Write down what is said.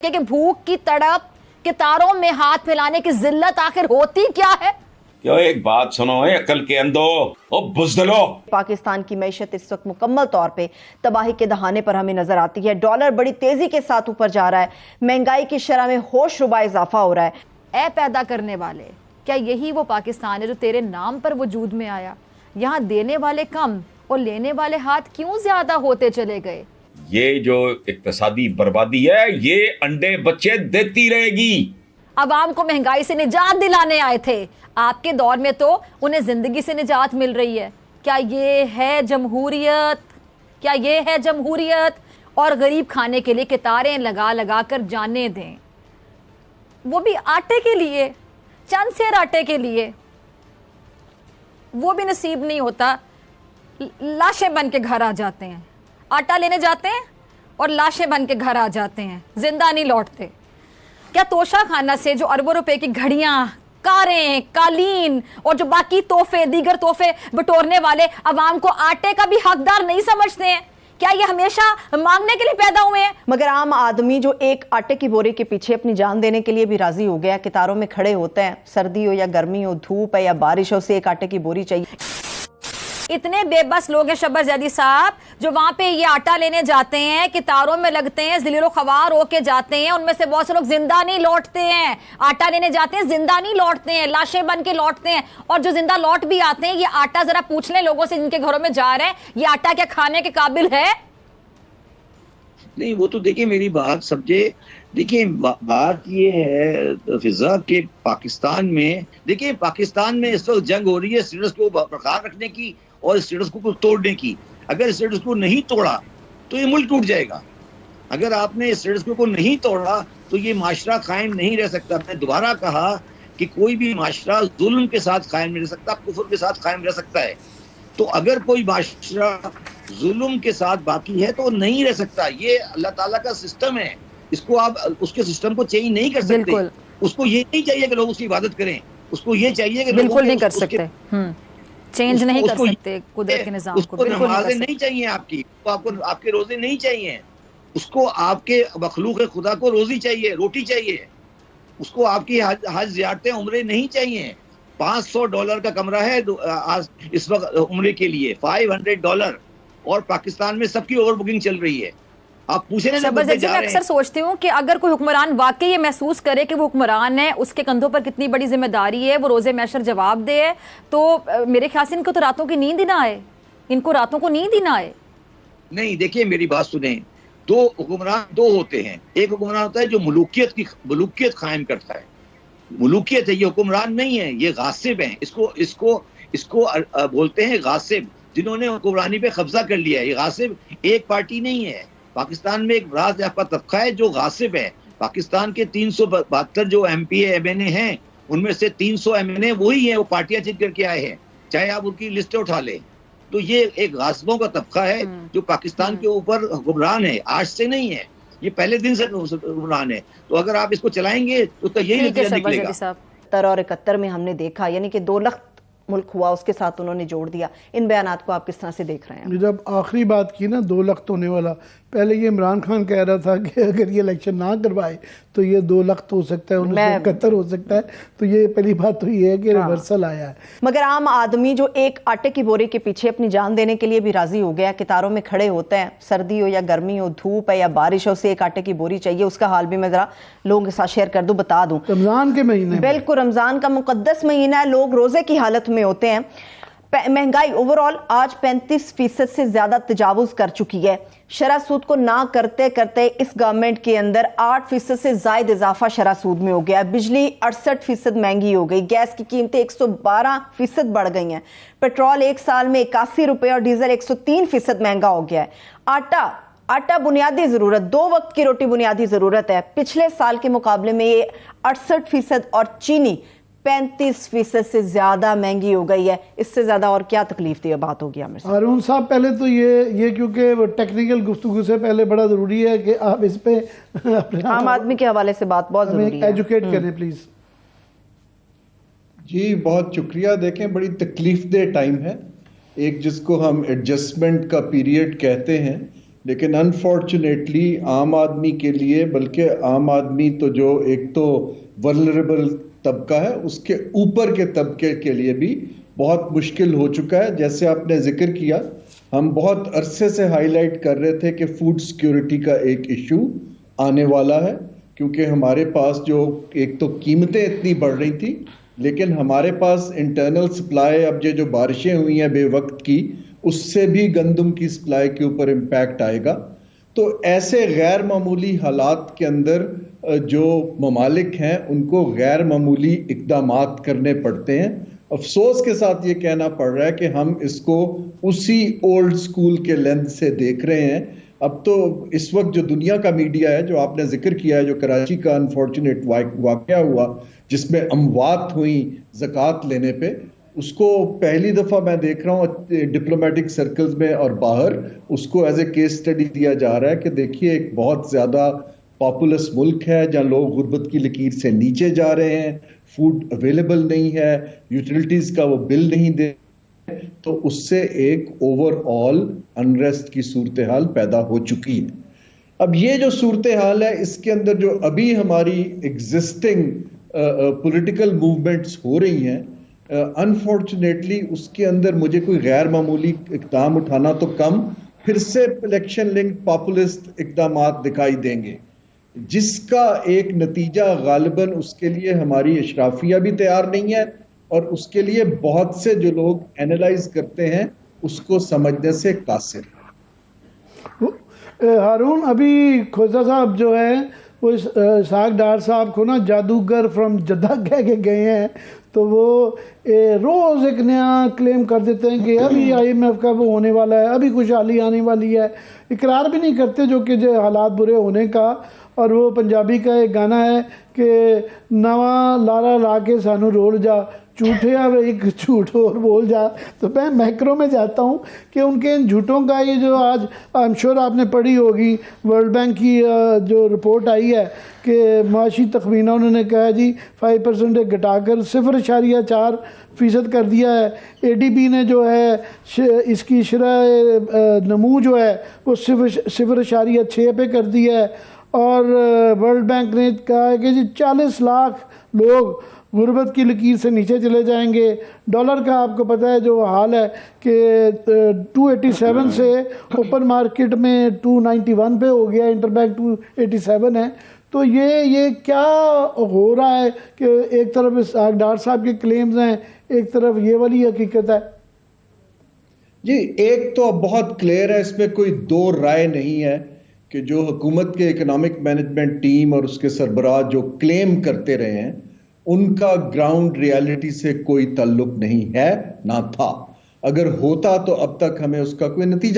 कि भूख की तड़प, कितारों में हाथ फैलाने की जिल्लत आखिर होती क्या है? क्यों, एक बात सुनो, अकल के अंधो ओ बुज़दिलो। पाकिस्तान की मैशत इस वक्त मुकम्मल तौर पे तबाही के दहाने पर हमें नजर आती है। डॉलर बड़ी तेजी के साथ ऊपर जा रहा है, महंगाई की शरह में होशरुबा इजाफा हो रहा है। ऐ पैदा करने वाले, क्या यही वो पाकिस्तान है जो तेरे नाम पर वजूद में आया? यहाँ देने वाले कम और लेने वाले हाथ क्यों ज्यादा होते चले गए? ये जो इक्तिसादी बर्बादी है, ये अंडे बच्चे देती रहेगी। अवाम को महंगाई से निजात दिलाने आए थे, आपके दौर में तो उन्हें जिंदगी से निजात मिल रही है। क्या ये है जमहूरियत? क्या ये है जमहूरियत? और गरीब खाने के लिए कितारें लगा लगा कर जाने दें, वो भी आटे के लिए, चंद सेर आटे के लिए। वो भी नसीब नहीं होता, लाशें बन के घर आ जाते हैं। आटा लेने जाते हैं और लाशें बन के घर आ जाते हैं, जिंदा नहीं लौटते। क्या तोशा खाना से जो अरबों रुपए की घड़ियां, कारें, कालीन और जो बाकी तोहफे, दीगर तोहफे बटोरने वाले अवाम को आटे का भी हकदार नहीं समझते हैं? क्या ये हमेशा मांगने के लिए पैदा हुए हैं? मगर आम आदमी जो एक आटे की बोरे के पीछे अपनी जान देने के लिए भी राजी हो गया, कितारों में खड़े होते हैं, सर्दी हो या गर्मी हो, धूप है या बारिश हो, से एक आटे की बोरी चाहिए। इतने बेबस लोग हैं शब्बर जैदी साहब, जो वहां पे ये आटा लेने जाते हैं, कितारों में लगते हैं, जिलो खवार होके जाते हैं। उनमें से बहुत से लोग जिंदा नहीं लौटते हैं। आटा लेने जाते हैं, जिंदा नहीं लौटते हैं, लाशें बन के लौटते हैं। और जो जिंदा लौट भी आते हैं, ये आटा जरा पूछ लें लोगों से जिनके घरों में जा रहे हैं, ये आटा क्या खाने के काबिल है? नहीं, वो तो देखिए मेरी बात समझे। देखिए बात ये है फिजा के पाकिस्तान में, देखिए पाकिस्तान में इस वक्त जंग हो रही है स्टेटस को बरकरार रखने की और स्टेटस को तोड़ने की। अगर स्टेटस को नहीं तोड़ा तो ये मुल्क टूट जाएगा। अगर आपने स्टेटस को नहीं तोड़ा तो ये माशरा कायम नहीं रह सकता। मैंने दोबारा कहा कि कोई भी माशरा जुल्म के साथ कायम नहीं रह सकता, कुफर के साथ कायम रह सकता है। तो अगर कोई माशरा जुल्म के साथ बाकी है तो नहीं रह सकता। ये अल्लाह ताला का सिस्टम है, इसको आप उसके सिस्टम को चेंज नहीं कर सकते। उसको ये नहीं चाहिए कि लोग उसकी इबादत करें, उसको ये चाहिए कि बिल्कुल नहीं कर सकते, चेंज नहीं कर सकते कुदरत के निजाम को। बिल्कुल नमाजें नहीं चाहिए आपकी, आपको आपके रोजे नहीं चाहिए, उसको आपके मखलूक खुदा को रोजी चाहिए, रोटी चाहिए। उसको आपकी हज ज़ियारतें उम्रे नहीं चाहिए। $500 का कमरा है आज इस वक्त उम्रे के लिए, $500, और पाकिस्तान में सबकी ओवर बुकिंग चल रही है। आप पूछे ना, मैं अक्सर सोचती हूँ कि अगर कोई हुक्मरान वाकई ये महसूस करे कि वो हुक्मरान है, उसके कंधों पर कितनी बड़ी जिम्मेदारी है, वो रोजे महशर जवाब दे, तो मेरे ख्याल से इनको तो रातों की नींद ही ना आए, इनको रातों को नींद ही ना आए। नहीं, देखिए मेरी बात सुने, दो हुक्मरान दो होते हैं। एक हुक्मरान होता है जो मुलूकियत कायम करता है, मुलूकियत है, ये हुक्मरान नहीं है, ये गासिब है। इसको बोलते हैं गासिब, जिन्होंने हुक्मरानी पे कब्जा कर लिया है। ये गासिब एक पार्टी नहीं है। पाकिस्तान में एक राज याफ्ता तबका है जो गासिब है। पाकिस्तान के 372 जो MPA MNA हैं, उनमें से 300 MNA वही हैं, वो पार्टियां जीत करके आए हैं, चाहे आप उनकी लिस्टें उठा लें। तो ये एक गासिबों का तबका है जो पाकिस्तान के ऊपर हुक्मरान है, आज से नहीं है, ये पहले दिन से हुक्मरान है। तो अगर आप इसको चलाएंगे तो उसका यही नतीजा निकलेगा। 71 और 71 में हमने देखा, यानी कि 2 लाख मुल्क हुआ, उसके साथ उन्होंने जोड़ दिया। इन बयानात को आप किस तरह से देख रहे हैं? जब आखिरी बात की ना 2 लाख होने वाला, पहले ये इमरान खान कह रहा था कि अगर ये इलेक्शन ना करवाए तो ये 2 लाख हो सकता है, 1971 हो सकता है। तो ये पहली बात तो ये है कि रिवर्सल आया है। मगर आम आदमी जो एक आटे की बोरी के पीछे अपनी जान देने के लिए भी राजी हो गया, कितारों में खड़े होते हैं, सर्दी हो या गर्मी हो, धूप है या बारिश हो, से एक आटे की बोरी चाहिए। उसका हाल भी मैं जरा लोगों के साथ शेयर कर दूं, बता दूं। रमजान के महीने, बिल्कुल रमजान का मुकद्दस महीना है, लोग रोजे की हालत में होते हैं। महंगाई ओवरऑल आज 35% से ज्यादा तजावुज कर चुकी है। शरह सूद को ना करते करते इस गवर्नमेंट के अंदर 8% से ज्यादा इजाफा शरह सूद में हो गया है। बिजली 68% महंगी हो गई, गैस की कीमतें 112% बढ़ गई हैं, पेट्रोल एक साल में 81 रुपए और डीजल 103% महंगा हो गया है। आटा बुनियादी जरूरत, 2 वक्त की रोटी बुनियादी जरूरत है, पिछले साल के मुकाबले में ये 68% और चीनी 35% से ज्यादा महंगी हो गई है। इससे ज्यादा और क्या तकलीफ थी बात होगी आमिर साहब? हारून साहब, पहले तो ये क्योंकि टेक्निकल गुफ्तगू से पहले बड़ा जरूरी है कि आप इस पे आम आदमी के हवाले से बात बहुत जरूरी है, एजुकेट करें प्लीज। जी बहुत शुक्रिया। देखें, बड़ी तकलीफ दे टाइम है, एक जिसको हम एडजस्टमेंट का पीरियड कहते हैं, लेकिन अनफॉर्चुनेटली आम आदमी के लिए, बल्कि आम आदमी तो जो एक तो वल्नरेबल तबका है, उसके ऊपर के तबके के लिए भी बहुत मुश्किल हो चुका है। जैसे आपने जिक्र किया, हम बहुत अरसे से हाईलाइट कर रहे थे कि फूड सिक्योरिटी का एक इशू आने वाला है, क्योंकि हमारे पास जो एक तो कीमतें इतनी बढ़ रही थी, लेकिन हमारे पास इंटरनल सप्लाई, अब ये जो बारिशें हुई हैं बेवक्त की, उससे भी गंदम की सप्लाई के ऊपर इम्पैक्ट आएगा। तो ऐसे गैर मामूली हालात के अंदर जो ममालिक हैं उनको गैर मामूली इक़दामात करने पड़ते हैं। अफसोस के साथ ये कहना पड़ रहा है कि हम इसको उसी ओल्ड स्कूल के लेंस से देख रहे हैं। अब तो इस वक्त जो दुनिया का मीडिया है, जो आपने जिक्र किया है, जो कराची का अनफॉर्चुनेट वाकया हुआ जिसमें अमवात हुई ज़कात लेने पे, उसको पहली दफ़ा मैं देख रहा हूँ डिप्लोमेटिक सर्कल्स में और बाहर उसको एज ए केस स्टडी दिया जा रहा है कि देखिए एक बहुत ज़्यादा पॉपुलस मुल्क है जहाँ लोग गुर्बत की लकीर से नीचे जा रहे हैं, फूड अवेलेबल नहीं है, यूटिलिटीज़ का वो बिल नहीं दे, तो उससे एक ओवरऑल अनरेस्ट की सूरत हाल पैदा हो चुकी है। अब ये जो सूरत हाल है, इसके अंदर जो अभी हमारी एग्जिस्टिंग पॉलिटिकल मूवमेंट्स हो रही हैं, अनफॉर्चुनेटली उसके अंदर मुझे कोई गैर मामूली इक़दाम उठाना तो कम, फिर से इलेक्शन लिंक्ड पॉपुलिस्ट इक़दामात दिखाई देंगे, जिसका एक नतीजा गालिबन उसके लिए हमारी अशराफिया भी तैयार नहीं है और उसके लिए बहुत से जो लोग एनालाइज करते हैं उसको समझने से कासिर। हारून, अभी खोजा साहब जो है वो इसाक डार साहब को ना जादूगर फ्रॉम जद्दा कह के गए हैं, तो वो रोज़ एक नया क्लेम कर देते हैं कि अभी IMF का वो होने वाला है, अभी खुशहाली आने वाली है, इकरार भी नहीं करते जो कि जो हालात बुरे होने का। और वो पंजाबी का एक गाना है कि नवा लारा ला के सानू रोल जा, झूठे अब एक झूठ और बोल जा। तो मैं मैक्रो में जाता हूँ कि उनके इन झूठों का ये जो आज आई एम श्योर आपने पढ़ी होगी, वर्ल्ड बैंक की जो रिपोर्ट आई है कि माशी तखमीना उन्होंने कहा जी 5% घटाकर 0.4% कर दिया है। ADB ने जो है इसकी शरह नमू जो है वो 0.6 पे कर दिया है। और वर्ल्ड बैंक ने कहा है कि जी 40 लाख लोग गुर्बत की लकीर से नीचे चले जाएंगे। डॉलर का आपको पता है जो हाल है कि 287 से ओपन मार्केट में 291 पे हो गया, इंटरबैंक 287 है। तो ये क्या हो रहा है कि एक तरफ इस डार साहब के क्लेम्स हैं, एक तरफ ये वाली हकीकत है। जी, एक तो बहुत क्लियर है, इसमें कोई दो राय नहीं है कि जो हुकूमत के इकोनॉमिक मैनेजमेंट टीम और उसके सरबराह जो क्लेम करते रहे हैं उनका ग्राउंड रियलिटी से कोई ताल्लुक नहीं है, ना था। अगर होता तो अब तक हमें उसका कोई नतीजा